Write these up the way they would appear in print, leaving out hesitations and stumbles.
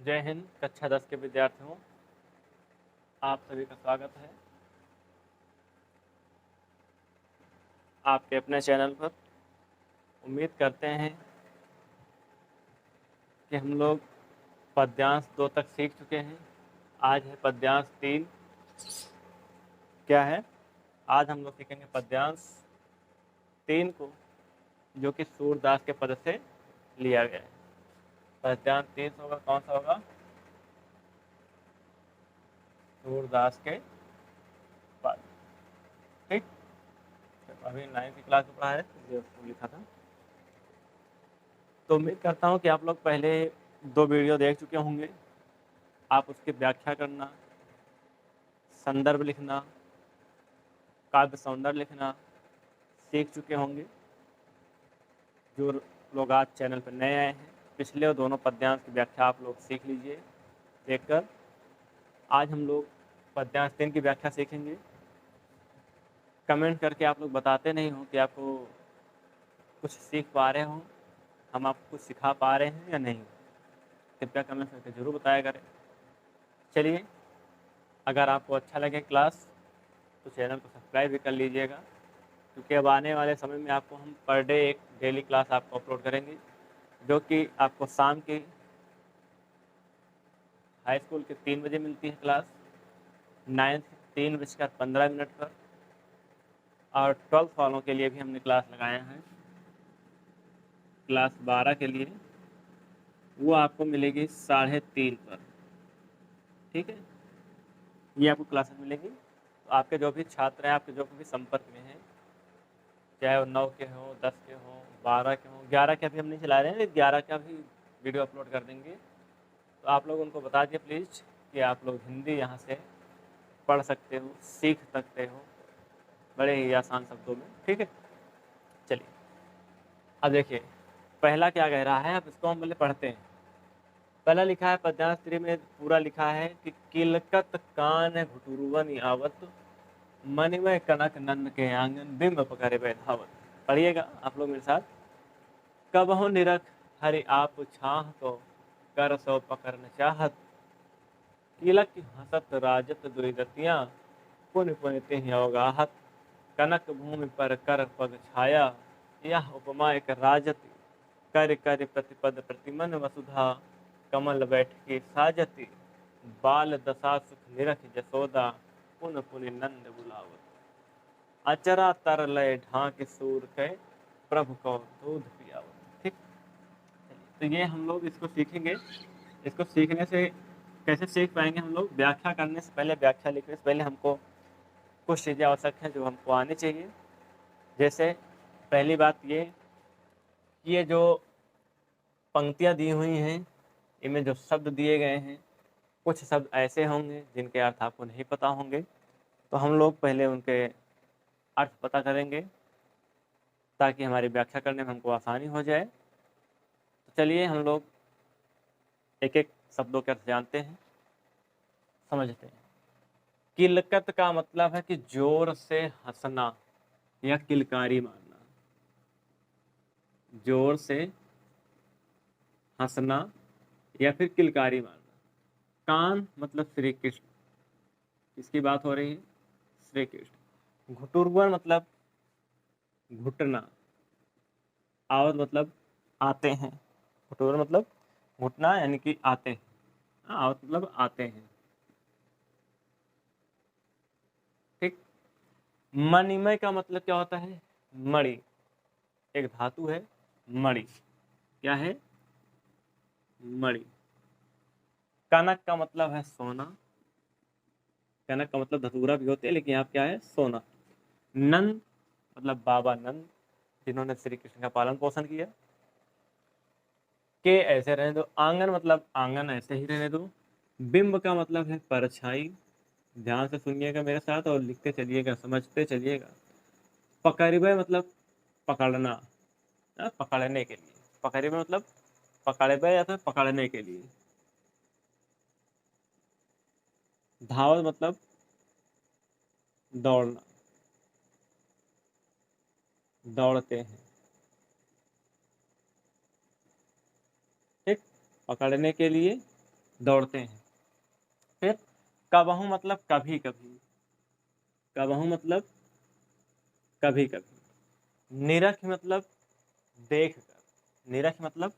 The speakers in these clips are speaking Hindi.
जय हिंद। कक्षा 10 के विद्यार्थियों, आप सभी का स्वागत है आपके अपने चैनल पर। उम्मीद करते हैं कि हम लोग पद्यांश 2 तक सीख चुके हैं। आज है पद्यांश 3। क्या है? आज हम लोग सीखेंगे पद्यांश 3 को, जो कि सूरदास के पद से लिया गया है। पद्यांश 3 होगा, कौन सा होगा? सूरदास के पद। ठीक, अभी 9वीं क्लास में पढ़ा है, जो लिखा था। तो उम्मीद करता हूँ कि आप लोग पहले 2 वीडियो देख चुके होंगे। आप उसकी व्याख्या करना, संदर्भ लिखना, काव्य सौंदर्य लिखना सीख चुके होंगे। जो लोग आज चैनल पर नए आए हैं, पिछले और दोनों पद्यांश की व्याख्या आप लोग सीख लीजिए देखकर। आज हम लोग पद्यांश 3 की व्याख्या सीखेंगे। कमेंट करके आप लोग बताते नहीं हो कि आपको कुछ सीख पा रहे हो, हम आपको कुछ सिखा पा रहे हैं या नहीं। कृपया कमेंट करके ज़रूर बताया करें। चलिए, अगर आपको अच्छा लगे क्लास तो चैनल को सब्सक्राइब भी कर लीजिएगा, क्योंकि अब आने वाले समय में आपको हम पर डे एक डेली क्लास आपको अपलोड करेंगे, जो कि आपको शाम की हाई स्कूल के 3 बजे मिलती है क्लास, 9th 3:15 पर। और 12th वालों के लिए भी हमने क्लास लगाया है, क्लास 12 के लिए, वो आपको मिलेगी 3:30 पर। ठीक है, ये आपको क्लासेस मिलेगी। तो आपके जो भी छात्र हैं, आपके जो भी संपर्क में हैं, चाहे वो 9 के हों, 10 के हों, 12 के हों, 11 के अभी हम नहीं चला रहे हैं, 11 का भी वीडियो अपलोड कर देंगे। तो आप लोग उनको बता दिए प्लीज़ कि आप लोग हिंदी यहाँ से पढ़ सकते हो, सीख सकते हो बड़े ही आसान शब्दों में। ठीक है, चलिए अब देखिए पहला क्या कह रहा है। अब इसको हम पहले पढ़ते हैं। पहला लिखा है पद्यांश 3 में, पूरा लिखा है कि किलकत कान घुटुरवन आवत, मणिमय कनक नंद के आंगन बिंब पकड़े बैधावत। पढ़िएगा आप लोग मेरे साथ। कबहु निरख हरि आप छाह तो, कर सो पकड़न चाहत, किलक हसत राजत दुरिदतियाँ, पुन पुन तिहि अवगाहत। कनक भूमि पर कर पग छाया, यह उपमा एक राजति, कर कर प्रतिपद प्रतिमन वसुधा, कमल बैठकी साजति, बाल दशा सुख निरख जसोदा, पुन पुन नंद बुलावत। अचरा तर लय ढाक सूर के, प्रभु को दूध पियावत। ठीक, तो ये हम लोग इसको सीखेंगे। इसको सीखने से कैसे सीख पाएंगे हम लोग? व्याख्या करने से पहले, व्याख्या लिखने से पहले हमको कुछ चीज़ें आवश्यक हैं जो हमको आनी चाहिए। जैसे पहली बात ये कि ये जो पंक्तियाँ दी हुई हैं, इनमें जो शब्द दिए गए हैं, कुछ शब्द ऐसे होंगे जिनके अर्थ आपको नहीं पता होंगे। तो हम लोग पहले उनके अर्थ पता करेंगे ताकि हमारी व्याख्या करने में हमको आसानी हो जाए। तो चलिए हम लोग एक एक शब्दों के अर्थ जानते हैं, समझते हैं। किलकत का मतलब है कि जोर से हंसना या किलकारी मारना। जोर से हंसना या फिर किलकारी मारना। कान मतलब श्री कृष्ण, इसकी बात हो रही है, श्री कृष्ण। घुटुरवन मतलब घुटना। आवत मतलब आते हैं। घुटुरवन मतलब घुटना यानी कि आते हैं। आवत मतलब आते हैं। ठीक। मणिमय का मतलब क्या होता है? मणि, एक धातु है मणि। क्या है? मणि। कनक का मतलब है सोना। कनक का मतलब धतूरा भी होते हैं, लेकिन यहाँ क्या है? सोना। नंद मतलब बाबा नंद, जिन्होंने श्री कृष्ण का पालन पोषण किया। के ऐसे रहने दो। आंगन मतलब आंगन ऐसे ही रहने दो। बिंब का मतलब है परछाई। ध्यान से सुनिएगा मेरे साथ और लिखते चलिएगा, समझते चलिएगा। पकड़बे मतलब पकड़ना, पकड़ने के लिए। पकड़बे मतलब पकड़बे या फिर पकड़ने के लिए। धावत मतलब दौड़ना, दौड़ते हैं। ठीक, पकड़ने के लिए दौड़ते हैं। फिर कबहू मतलब कभी कभी, कबहू मतलब कभी कभी। निरख मतलब देख कर, निरख मतलब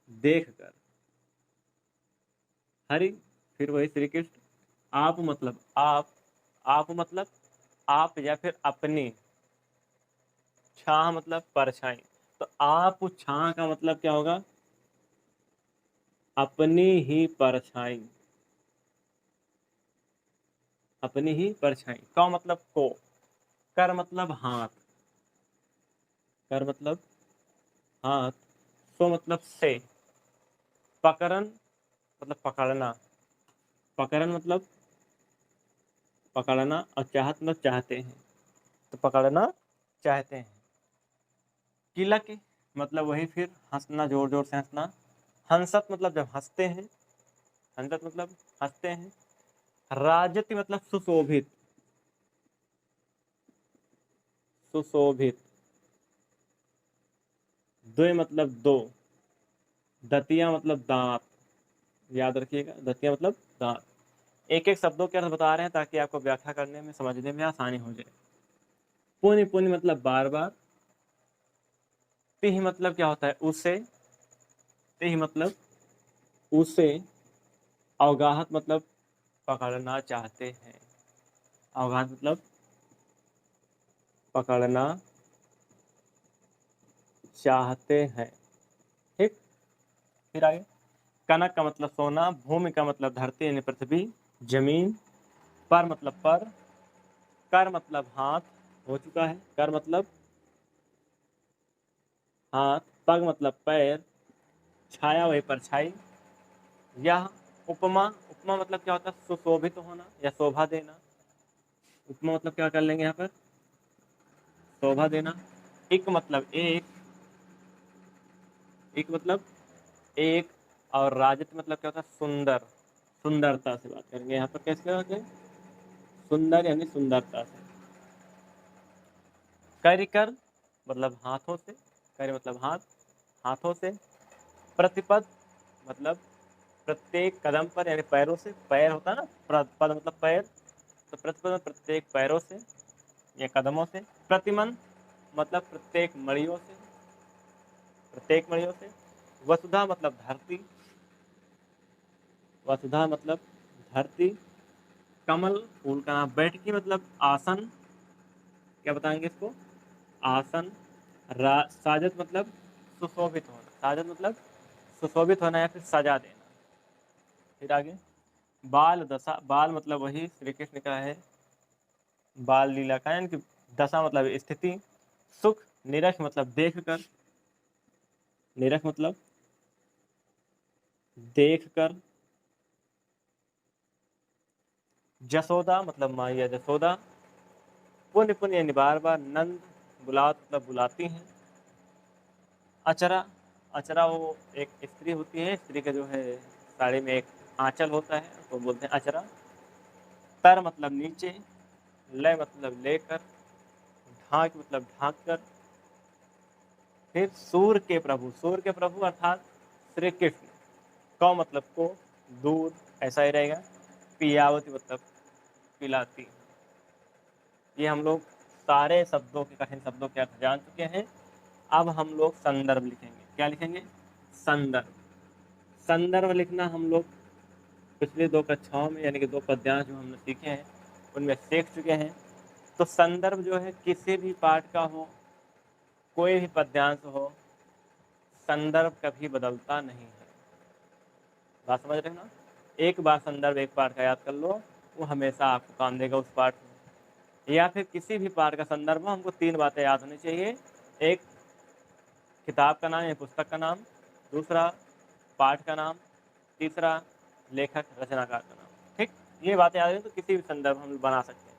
देख कर। हरि, फिर वही श्री कृष्ण। आप मतलब आप मतलब आप या फिर अपनी। छाह मतलब परछाई। तो आप छाह का मतलब क्या होगा? अपनी ही परछाई, अपनी ही परछाई। का मतलब को। कर मतलब हाथ, कर मतलब हाथ। सो मतलब से। पकड़न मतलब पकड़ना, पकड़न मतलब पकड़ना। और चाहत मतलब चाहते हैं, तो पकड़ना चाहते हैं। किलक मतलब वही फिर हंसना, जोर जोर से हंसना। हंसत मतलब जब हंसते हैं, हंसत मतलब हंसते हैं। राजति मतलब सुशोभित, सुशोभित। द्वय मतलब दो। दतिया मतलब दांत, याद रखिएगा, दतिया मतलब दांत। एक एक शब्दों के अर्थ बता रहे हैं ताकि आपको व्याख्या करने में, समझने में आसानी हो जाए। पुण्य, पुण्य मतलब बार बार। तिह मतलब क्या होता है? उसे, तिह मतलब उसे। अवगाहत मतलब पकड़ना चाहते हैं, अवगाहत मतलब पकड़ना चाहते हैं। ठीक, फिर आगे। कनक का मतलब सोना। भूमि का मतलब धरती यानी पृथ्वी, जमीन। पर मतलब पर। कर मतलब हाथ, हो चुका है। कर मतलब हाथ। पग मतलब पैर। छाया वही परछाई। यह उपमा, उपमा मतलब क्या होता है? सुशोभित होना या शोभा देना। उपमा मतलब क्या कर लेंगे यहाँ पर? शोभा देना। एक मतलब एक, एक मतलब एक। और राजत मतलब क्या होता है? सुंदर, सुंदरता से बात करेंगे यहाँ पर। कैसे होते हैं? सुंदर यानी सुंदरता से। कर मतलब हाथों से, कर मतलब हाथ, हाथों से। प्रतिपद मतलब प्रत्येक कदम पर यानी पैरों से। पैर होता है ना, पद मतलब पैर। तो प्रतिपद में प्रत्येक पैरों से या कदमों से। प्रतिमन मतलब प्रत्येक मड़ियों से, प्रत्येक मड़ियों से। वसुधा मतलब धरती, वसुधा मतलब धरती। कमल फूल का नाम। बैठकी मतलब आसन, क्या बताएंगे इसको? आसन। साजत मतलब सुशोभित होना, साजत मतलब सुशोभित होना या फिर सजा देना। फिर आगे। बाल दशा, बाल मतलब वही श्री कृष्ण का है, बाल लीला का। यानी कि दशा मतलब स्थिति। सुख, निरख मतलब देख कर, निरख मतलब देख कर। जसोदा मतलब माया जसोदा। पुण्य, पुण्य यानी बार बार। नंद, बुलात मतलब बुलाती हैं। अचरा, अचरा वो एक स्त्री होती है, स्त्री का जो है साड़ी में एक आंचल होता है, तो बोलते हैं अचरा। तर मतलब नीचे। लय मतलब लेकर। ढाक मतलब ढाक कर। फिर सूर के प्रभु, सूर के प्रभु अर्थात श्री कृष्ण। कौ मतलब को, दूध, ऐसा ही रहेगा। पियावती मतलब पिलाती। ये हम लोग सारे शब्दों के, कठिन शब्दों के अर्थ जान चुके हैं। अब हम लोग संदर्भ लिखेंगे। क्या लिखेंगे? संदर्भ। संदर्भ लिखना हम लोग पिछले दो कक्षाओं में, यानी कि दो पद्यांश जो हमने सीखे हैं उनमें सीख चुके हैं। तो संदर्भ जो है किसी भी पाठ का हो, कोई भी पद्यांश हो, संदर्भ कभी बदलता नहीं है। बात समझ रहे हो ना? एक बार संदर्भ एक पाठ का याद कर लो, वो हमेशा आपको काम देगा उस पाठ में। या फिर किसी भी पाठ का संदर्भ हो, हमको तीन बातें याद होनी चाहिए। एक, किताब का नाम या पुस्तक का नाम। दूसरा, पाठ का नाम। तीसरा, लेखक रचनाकार का नाम। ठीक, ये बातें याद है तो किसी भी संदर्भ हम बना सकते हैं।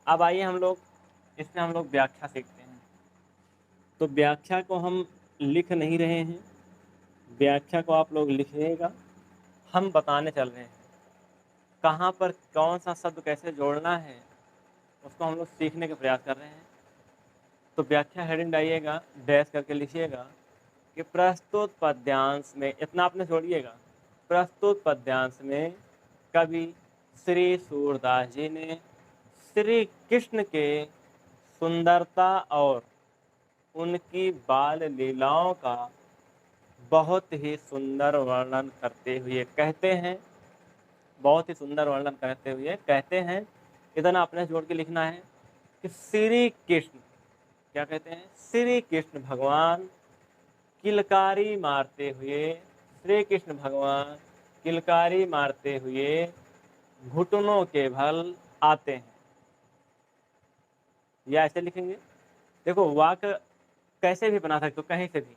अब आइए हम लोग इसमें हम लोग व्याख्या सीखते हैं। तो व्याख्या को हम लिख नहीं रहे हैं, व्याख्या को आप लोग लिखिएगा। हम बताने चल रहे हैं कहाँ पर कौन सा शब्द कैसे जोड़ना है, उसको हम लोग सीखने का प्रयास कर रहे हैं। तो व्याख्या हेडिंग डालिएगा, डैश करके लिखिएगा कि प्रस्तुत पद्यांश में, इतना आपने जोड़िएगा, प्रस्तुत पद्यांश में कवि श्री सूरदास जी ने श्री कृष्ण के सुंदरता और उनकी बाल लीलाओं का बहुत ही सुंदर वर्णन करते हुए कहते हैं, बहुत ही सुंदर वर्णन करते हुए कहते हैं, इतना अपने जोड़ के लिखना है कि श्री कृष्ण, क्या कहते हैं, श्री कृष्ण भगवान किलकारी मारते हुए, श्री कृष्ण भगवान किलकारी मारते हुए घुटनों के बल आते हैं। या ऐसे लिखेंगे, देखो वाक्य कैसे भी बना सकते हो, कहीं से भी,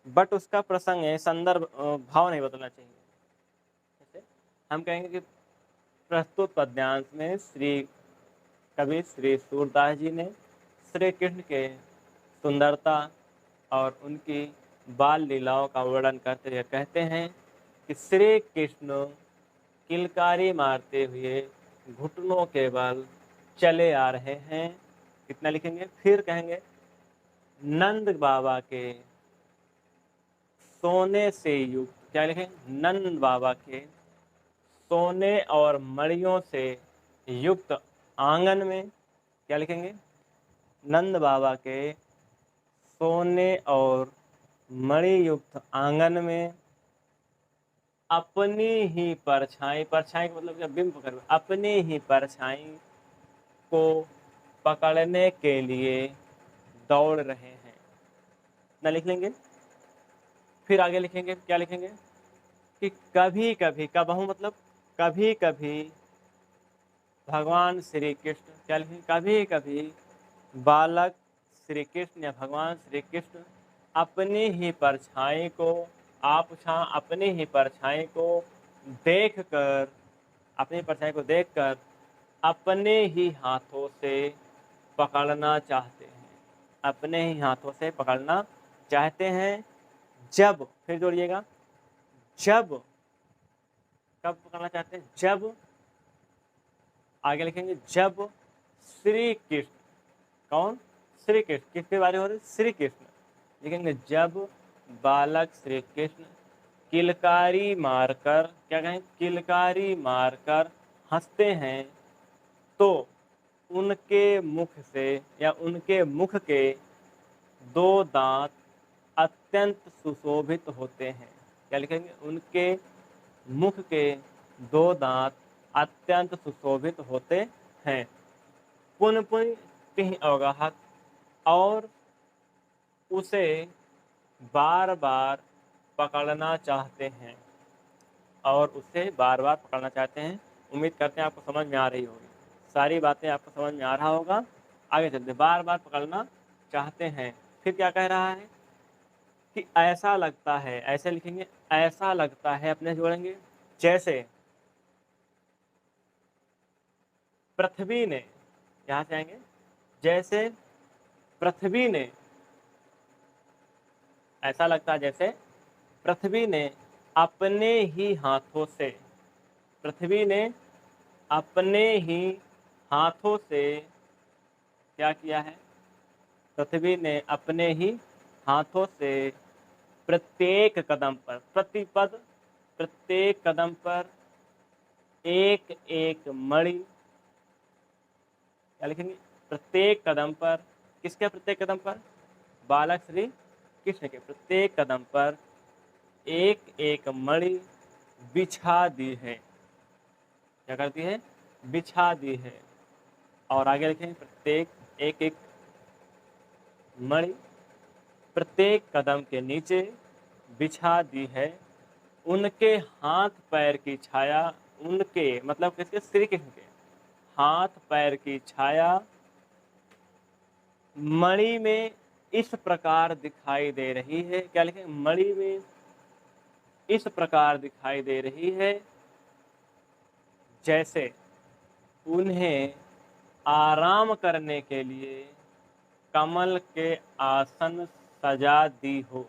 बट उसका प्रसंग है, संदर्भ, भाव नहीं बदलना चाहिए। जैसे हम कहेंगे कि प्रस्तुत पद्यांश में कवि श्री सूरदास जी ने श्री कृष्ण के सुंदरता और उनकी बाल लीलाओं का वर्णन करते हुए कहते हैं कि श्री कृष्ण किलकारी मारते हुए घुटनों के बल चले आ रहे हैं। कितना लिखेंगे, फिर कहेंगे नंद बाबा के सोने से युक्त, क्या लिखेंगे, नंद बाबा के सोने और मणियों से युक्त आंगन में, क्या लिखेंगे, नंद बाबा के सोने और मणि युक्त आंगन में अपनी ही परछाई, परछाई का मतलब क्या, बिंब पकड़, अपनी ही परछाई को पकड़ने के लिए दौड़ रहे हैं। ना लिख लेंगे, फिर आगे लिखेंगे, क्या लिखेंगे कि कभी कभी, कबहू मतलब कभी कभी भगवान श्री कृष्ण, क्या लिखेंगे, कभी कभी बालक श्री कृष्ण या भगवान श्री कृष्ण अपनी ही परछाई को, अपनी ही परछाई को देखकर, अपनी परछाई को देखकर अपने ही हाथों से पकड़ना चाहते हैं, अपने ही हाथों से पकड़ना चाहते हैं। जब, फिर जोड़िएगा, जब, कब पकड़ना चाहते हैं, जब, आगे लिखेंगे जब श्री कृष्ण, कौन, श्री कृष्ण, किसके बारे हो रहे, श्री कृष्ण, लिखेंगे जब बालक श्री कृष्ण किलकारी मारकर, क्या कहें, किलकारी मारकर हंसते हैं, तो उनके मुख से या उनके मुख के दो दांत अत्यंत सुशोभित होते हैं। क्या लिखेंगे, उनके मुख के दो दांत अत्यंत सुशोभित होते हैं। पुन पुन तिह अवगाहत, और उसे बार बार पकड़ना चाहते हैं, और उसे बार बार पकड़ना चाहते हैं। उम्मीद करते हैं आपको समझ में आ रही होगी, सारी बातें आपको समझ में आ रहा होगा। आगे चलते, बार बार पकड़ना चाहते हैं, फिर क्या कह रहा है कि ऐसा लगता है, ऐसे लिखेंगे, ऐसा लगता है, अपने जोड़ेंगे, जैसे पृथ्वी ने, यहां से आएंगे, जैसे पृथ्वी ने, ऐसा लगता है जैसे पृथ्वी ने अपने ही हाथों से, पृथ्वी ने अपने ही हाथों से क्या किया है, पृथ्वी ने अपने ही हाथों से प्रत्येक कदम पर, प्रतिपद, प्रत्येक कदम पर एक एक मणि, क्या लिखेंगे, प्रत्येक कदम पर, किसके प्रत्येक कदम पर, बालक श्री कृष्ण के प्रत्येक कदम पर एक एक मणि बिछा दी है, क्या करती है, बिछा दी है। और आगे लिखेंगे प्रत्येक एक एक मणि प्रत्येक कदम के नीचे बिछा दी है। उनके हाथ पैर की छाया, उनके मतलब किसके, श्री कृष्ण के हाथ पैर की छाया मणि में इस प्रकार दिखाई दे रही है, क्या लिखें, मणि में इस प्रकार दिखाई दे रही है जैसे उन्हें आराम करने के लिए कमल के आसन सजा दी हो,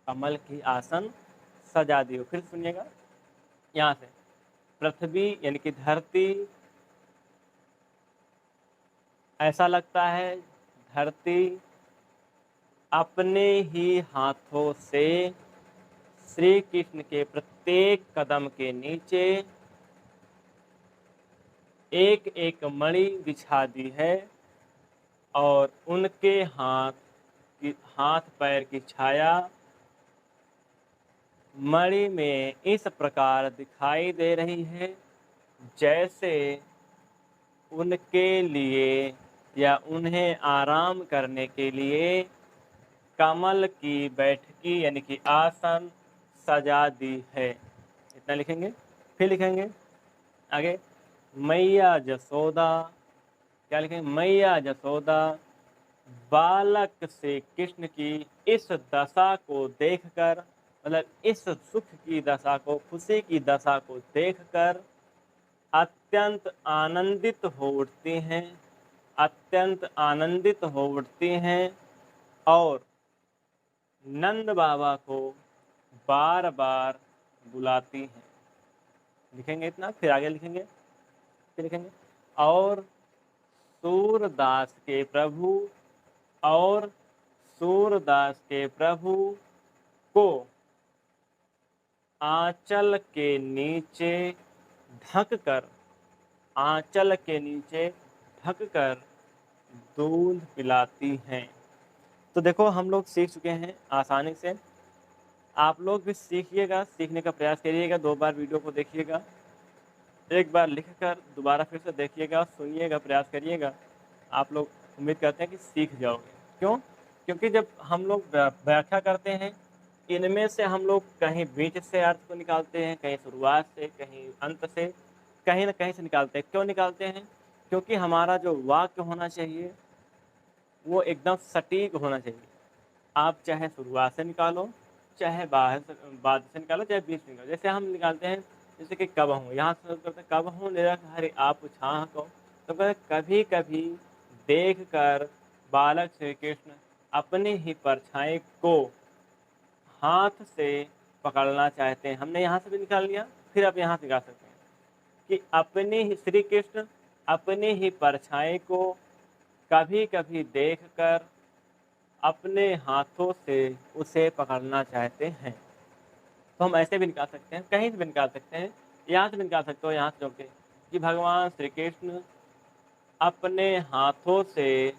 कमल की आसन सजा दी हो। फिर सुनिएगा, यहाँ से पृथ्वी यानी कि धरती, ऐसा लगता है धरती अपने ही हाथों से श्री कृष्ण के प्रत्येक कदम के नीचे एक एक मणि बिछा दी है और उनके हाथ पैर की छाया मणि में इस प्रकार दिखाई दे रही है जैसे उनके लिए या उन्हें आराम करने के लिए कमल की बैठकी यानी कि आसन सजा दी है। इतना लिखेंगे। फिर लिखेंगे आगे, मैया जसोदा, क्या लिखेंगे, मैया जसोदा बालक से कृष्ण की इस दशा को देखकर, मतलब इस सुख की दशा को, खुशी की दशा को देखकर अत्यंत आनंदित हो उठती हैं, अत्यंत आनंदित हो उठती हैं और नंद बाबा को बार बार बुलाती हैं। लिखेंगे इतना, फिर आगे लिखेंगे, फिर लिखेंगे और सूरदास के प्रभु और सूरदास के प्रभु को आंचल के नीचे ढककर, आंचल के नीचे ढककर दूध पिलाती हैं। तो देखो हम लोग सीख चुके हैं आसानी से। आप लोग भी सीखिएगा, सीखने का प्रयास करिएगा। 2 बार वीडियो को देखिएगा, एक बार लिखकर दोबारा फिर से देखिएगा, सुनिएगा, प्रयास करिएगा। आप लोग उम्मीद करते हैं कि सीख जाओगे। क्यों? क्योंकि जब हम लोग व्याख्या करते हैं, इनमें से हम लोग कहीं बीच से अर्थ को निकालते हैं, कहीं शुरुआत से, कहीं अंत से, कहीं ना कहीं से निकालते हैं। क्यों निकालते हैं? क्योंकि हमारा जो वाक्य होना चाहिए वो एकदम सटीक होना चाहिए। आप चाहे शुरुआत से निकालो, चाहे बाद से निकालो, चाहे बीच से निकालो। जैसे हम निकालते हैं, जैसे कि कब हूँ, यहाँ से करते हैं कब हूँ निरख हरि आप छाह को, तो कभी कभी देख कर बालक श्री कृष्ण अपने ही परछाई को हाथ से पकड़ना चाहते हैं। हमने यहाँ से भी निकाल लिया, फिर आप यहाँ से निकाल सकते हैं कि अपने ही श्री कृष्ण अपने ही परछाई को कभी कभी देखकर अपने हाथों से उसे पकड़ना चाहते हैं। तो हम ऐसे भी निकाल सकते हैं, कहीं से भी निकाल सकते हैं, यहाँ से भी निकाल सकते हो, यहाँ से जोड़ के कि भगवान श्री कृष्ण अपने हाथों से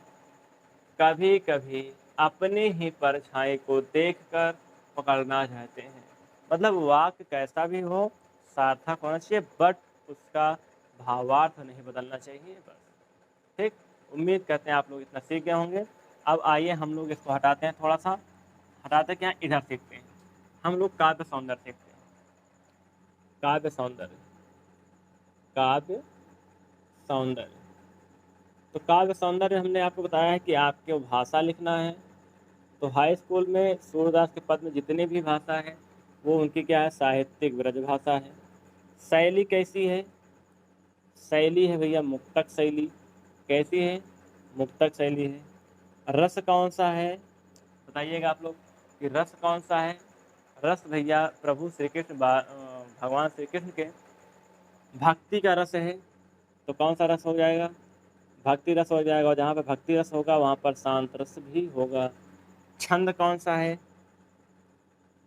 कभी कभी अपने ही परछाई को देखकर पकड़ना चाहते हैं। मतलब वाक्य कैसा भी हो, सार्थक होना चाहिए, बट उसका भावार्थ नहीं बदलना चाहिए, बस। ठीक, उम्मीद करते हैं आप लोग इतना सीख गए होंगे। अब आइए हम लोग इसको हटाते हैं, थोड़ा सा हटाते क्या, इधर सीखते हैं। हम लोग काव्य सौंदर्य सीखते हैं। काव्य सौंदर्य, काव्य सौंदर्य। तो काव्य सौंदर्य हमने आपको बताया है कि आपको भाषा लिखना है। तो हाई स्कूल में सूरदास के पद में जितनी भी भाषा है वो उनकी क्या है, साहित्यिक ब्रज भाषा है। शैली कैसी है? शैली है भैया मुक्तक शैली। कैसी है? मुक्तक शैली है। रस कौन सा है? बताइएगा आप लोग कि रस कौन सा है। रस भैया प्रभु श्री कृष्ण भगवान श्री कृष्ण के भक्ति का रस है। तो कौन सा रस हो जाएगा? भक्ति रस हो जाएगा। और जहाँ पे भक्ति रस होगा वहाँ पर शांत रस भी होगा। छंद कौन सा है?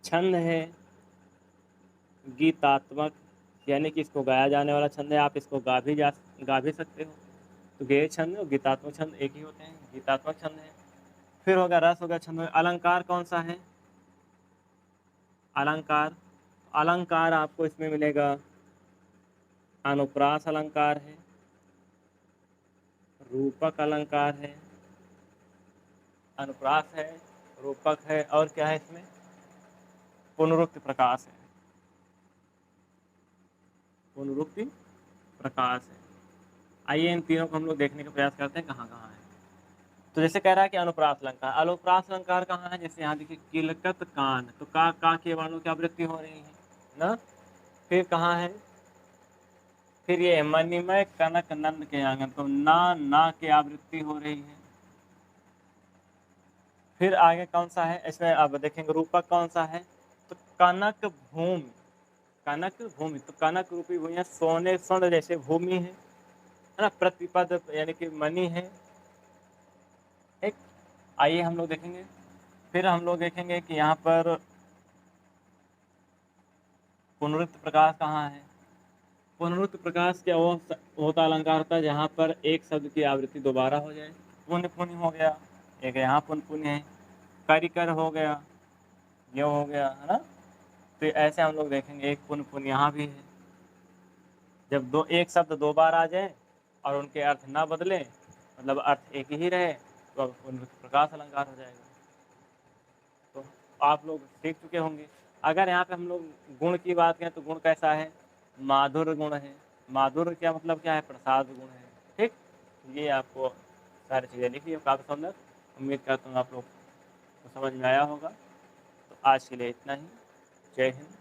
छंद है गीतात्मक, यानी कि इसको गाया जाने वाला छंद है। आप इसको गा भी सकते हो। तो गेय छंद और गीतात्मक छंद एक ही होते हैं, गीतात्मक छंद है। फिर होगा रस, होगा छंद। अलंकार कौन सा है? अलंकार, अलंकार आपको इसमें मिलेगा अनुप्रास अलंकार है, रूपक अलंकार है, अनुप्रास है, रूपक है, और क्या है इसमें? पुनरुक्ति प्रकाश है, पुनरुक्ति प्रकाश है। आइए इन तीनों को हम लोग देखने का प्रयास करते हैं कहाँ कहाँ है। तो जैसे कह रहा है कि अनुप्रास अलंकार, अनुप्रास अलंकार कहाँ है? जैसे यहाँ देखिए किलकत कान, तो का के वर्णों की आवृत्ति हो रही है ना। फिर कहाँ है? फिर ये मणिमय कनक नंद के आंगन, तो ना की आवृत्ति हो रही है। फिर आगे कौन सा है इसमें? अब देखेंगे रूपक कौन सा है, तो कनक भूमि, कनक भूमि। तो कनक रूपी भूमि, सोने स्वर्ण जैसे भूमि है ना। प्रतिपद यानी कि मणि है। एक आइए हम लोग देखेंगे। फिर हम लोग देखेंगे कि यहाँ पर पुनरुक्त प्रकाश कहाँ है? पुनरुक्त प्रकाश क्या होता अलंकार होता है जहाँ पर एक शब्द की आवृत्ति दोबारा हो जाए। पुण्य पुण्य हो गया, एक यहाँ पुण्य पुण्य है, कर हो गया, ये हो गया, है ना। तो ऐसे हम लोग देखेंगे, एक पुण्य पुण्य यहाँ भी है। जब एक शब्द दो बार आ जाए और उनके अर्थ ना बदले, मतलब अर्थ एक ही रहे, तो अब पुनरुक्त प्रकाश अलंकार हो जाएगा। तो आप लोग सीख चुके होंगे। अगर यहाँ पे हम लोग गुण की बात करें तो गुण कैसा है? माधुर्य गुण है। माधुर्य क्या मतलब क्या है? प्रसाद गुण है। ठीक, ये आपको सारी चीज़ें लिखी है काफ़ी सुंदर। उम्मीद करता हूँ आप लोग को समझ में आया होगा। तो आज के लिए इतना ही। जय हिंद।